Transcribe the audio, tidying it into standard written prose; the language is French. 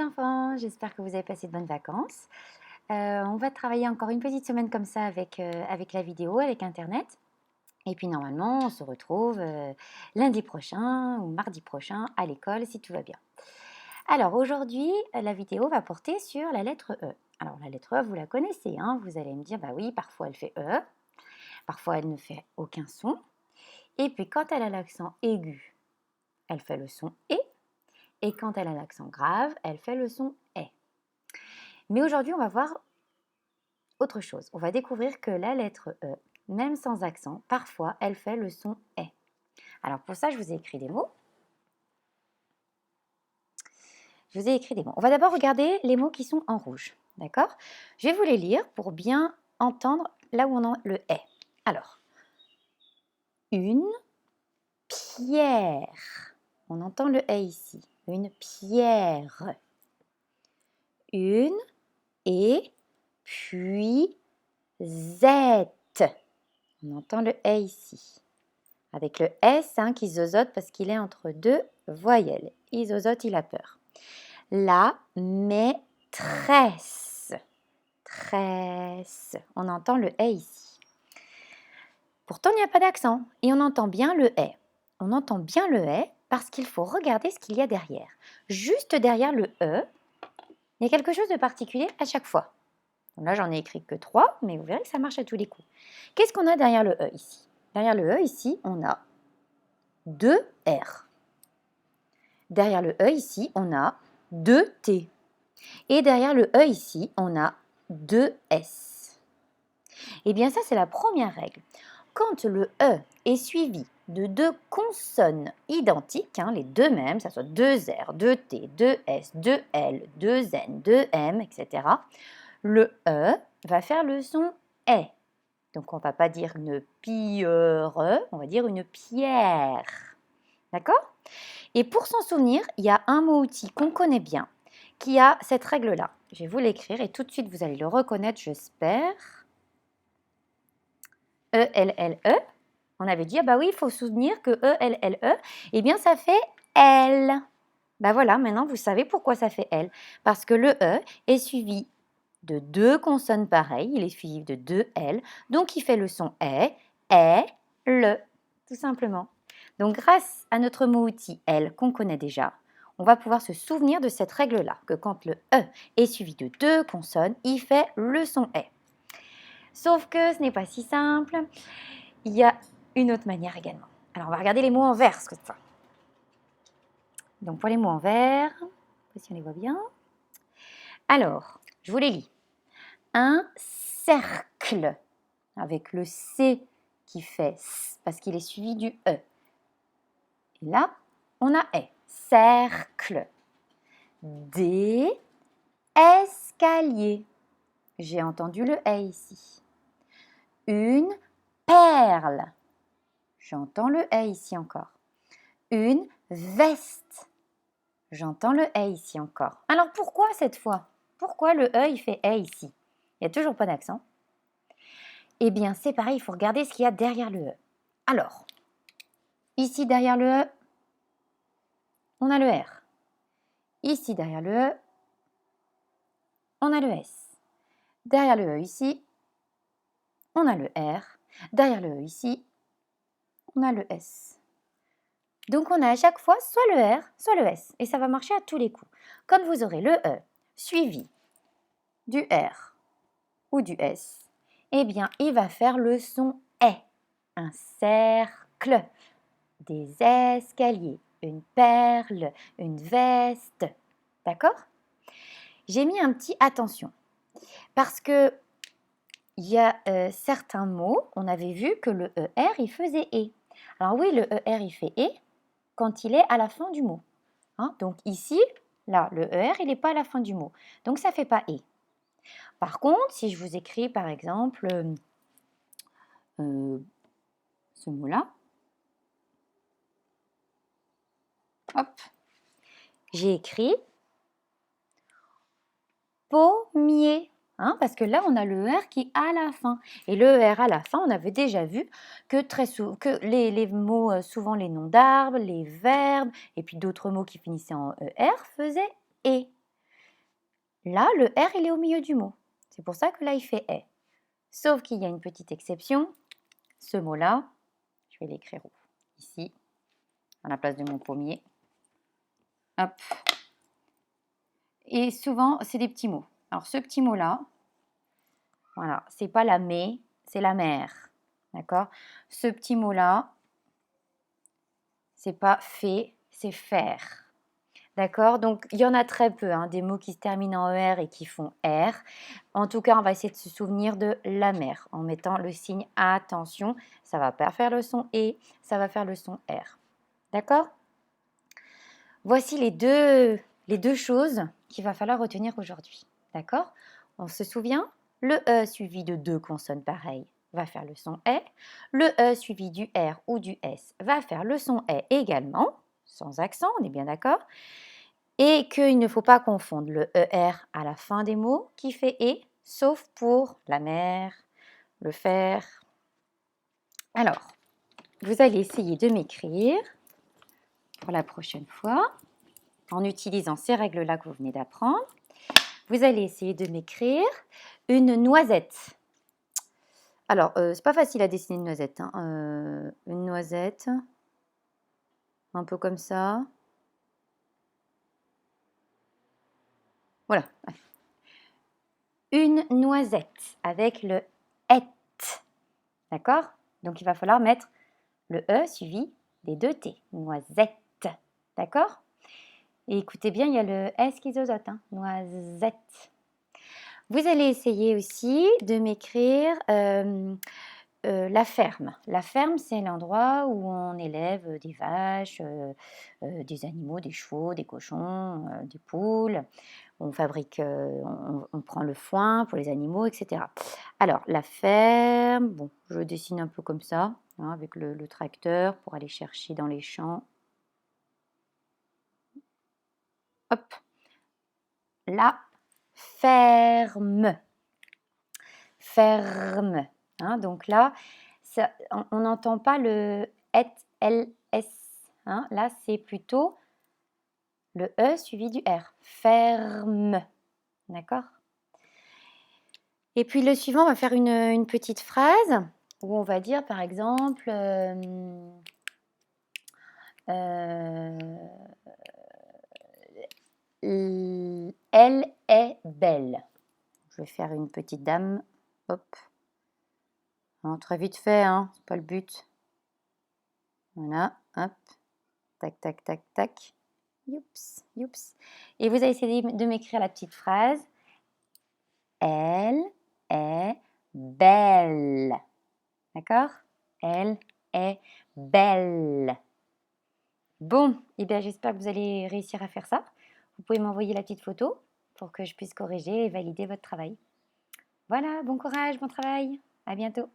enfants, j'espère que vous avez passé de bonnes vacances. On va travailler encore une petite semaine comme ça avec la vidéo, avec internet. Et puis normalement, on se retrouve lundi prochain ou mardi prochain à l'école si tout va bien. Alors aujourd'hui, la vidéo va porter sur la lettre E. Alors la lettre E, vous la connaissez, hein, vous allez me dire, bah oui, parfois elle fait E, parfois elle ne fait aucun son. Et puis quand elle a l'accent aigu, elle fait le son E. Et quand elle a l'accent grave, elle fait le son E. Mais aujourd'hui, on va voir autre chose. On va découvrir que la lettre E, même sans accent, parfois, elle fait le son E. Alors pour ça, je vous ai écrit des mots. On va d'abord regarder les mots qui sont en rouge. D'accord? Je vais vous les lire pour bien entendre là où on a le E. Alors, une pierre. On entend le E ici. Une pierre. Une et puis Z. On entend le E ici. Avec le S qui zozote parce qu'il est entre deux voyelles. Il zozote, il a peur. La maîtresse. Tresse. On entend le E ici. Pourtant, il n'y a pas d'accent et on entend bien le E. On entend bien le E parce qu'il faut regarder ce qu'il y a derrière. Juste derrière le E, il y a quelque chose de particulier à chaque fois. Donc là, j'en ai écrit que 3, mais vous verrez que ça marche à tous les coups. Qu'est-ce qu'on a derrière le E ici? Derrière le E ici, on a 2 R. Derrière le E ici, on a 2 T. Et derrière le E ici, on a 2 S. Eh bien ça, c'est la première règle. Quand le E est suivi de 2 consonnes identiques, les deux mêmes, ça soit 2 R, 2 T, 2 S, 2 L, 2 N, 2 M, etc., le E va faire le son E. Donc on ne va pas dire une pierre, on va dire une pierre. D'accord? Et pour s'en souvenir, il y a un mot outil qu'on connaît bien, qui a cette règle-là. Je vais vous l'écrire et tout de suite vous allez le reconnaître, j'espère. E-L-L-E. On avait dit, ah bah oui, il faut se souvenir que E-L-L-E, eh bien ça fait L. Ben voilà, maintenant vous savez pourquoi ça fait L. Parce que le E est suivi de 2 consonnes pareilles, il est suivi de 2 L, donc il fait le son le, tout simplement. Donc grâce à notre mot outil L qu'on connaît déjà, on va pouvoir se souvenir de cette règle-là, que quand le E est suivi de 2 consonnes, il fait le son E. Sauf que ce n'est pas si simple, il y a une autre manière également. Alors on va regarder les mots en vert cette fois. Donc pour les mots en vert, si on les voit bien. Alors, je vous les lis. Un cercle, avec le C qui fait S, parce qu'il est suivi du E. Et là, on a E. Cercle. Des escaliers. J'ai entendu le E ici. Une perle. J'entends le E ici encore. Une veste. J'entends le E ici encore. Alors pourquoi cette fois? Pourquoi le E il fait E ici? Il n'y a toujours pas d'accent. Eh bien, c'est pareil, il faut regarder ce qu'il y a derrière le E. Alors, ici derrière le E, on a le R. Ici derrière le E, on a le S. Derrière le E ici, on a le R. Derrière le E ici, on a le S. Donc on a à chaque fois soit le R, soit le S. Et ça va marcher à tous les coups. Quand vous aurez le E suivi du R ou du S, eh bien, il va faire le son E. Un cercle, des escaliers, une perle, une veste. D'accord? J'ai mis un petit attention parce que il y a certains mots, on avait vu que le ER, il faisait E. Alors oui, le ER, il fait E quand il est à la fin du mot. Donc ici, là, le ER, il n'est pas à la fin du mot. Donc ça ne fait pas E. Par contre, si je vous écris, par exemple, ce mot-là, hop, j'ai écrit pommier. Parce que là, on a le ER qui est à la fin. Et le ER à la fin, on avait déjà vu que, que les mots, souvent les noms d'arbres, les verbes, et puis d'autres mots qui finissaient en ER, faisaient « et ». Là, le R, il est au milieu du mot. C'est pour ça que là, il fait est. Sauf qu'il y a une petite exception. Ce mot-là, je vais l'écrire ici, à la place de mon pommier. Hop. Et souvent, c'est des petits mots. Alors, ce petit mot-là, voilà, c'est pas la mais, c'est la mère. D'accord? Ce petit mot-là, c'est pas fait, c'est faire. D'accord? Donc, il y en a très peu, hein, des mots qui se terminent en ER et qui font R. En tout cas, on va essayer de se souvenir de la mère en mettant le signe attention. Ça va pas faire le son E, ça va faire le son R. D'accord? Voici les deux choses qu'il va falloir retenir aujourd'hui. D'accord? On se souvient? Le E suivi de deux consonnes pareilles va faire le son E. Le E suivi du R ou du S va faire le son E également, sans accent, on est bien d'accord? Et qu'il ne faut pas confondre le ER à la fin des mots qui fait E, sauf pour la mère, le faire. Alors, vous allez essayer de m'écrire pour la prochaine fois en utilisant ces règles-là que vous venez d'apprendre. Vous allez essayer de m'écrire une noisette. Alors, c'est pas facile à dessiner une noisette. Hein. Une noisette, un peu comme ça. Voilà. Une noisette avec le et. D'accord? Donc, il va falloir mettre le E suivi des deux T. Noisette. D'accord? Et écoutez bien, il y a le S qui zozote. Hein? Noisette. Vous allez essayer aussi de m'écrire la ferme. La ferme, c'est l'endroit où on élève des vaches, des animaux, des chevaux, des cochons, des poules. On fabrique, on prend le foin pour les animaux, etc. Alors, la ferme, bon, je dessine un peu comme ça, hein, avec le tracteur pour aller chercher dans les champs. Hop, la ferme. Ferme. Hein, donc là, ça, on n'entend pas le et, l, s. Hein, là, c'est plutôt le E suivi du R. Ferme. D'accord? Et puis le suivant, on va faire une petite phrase où on va dire par exemple elle est belle. Je vais faire une petite dame. Hop. Non, très vite fait, hein, c'est pas le but. Voilà, hop. Tac, tac, tac, tac. Youps, youps. Et vous allez essayer de m'écrire la petite phrase. Elle est belle. D'accord? Elle est belle. Bon, eh bien, j'espère que vous allez réussir à faire ça. Vous pouvez m'envoyer la petite photo pour que je puisse corriger et valider votre travail. Voilà, bon courage, bon travail. À bientôt.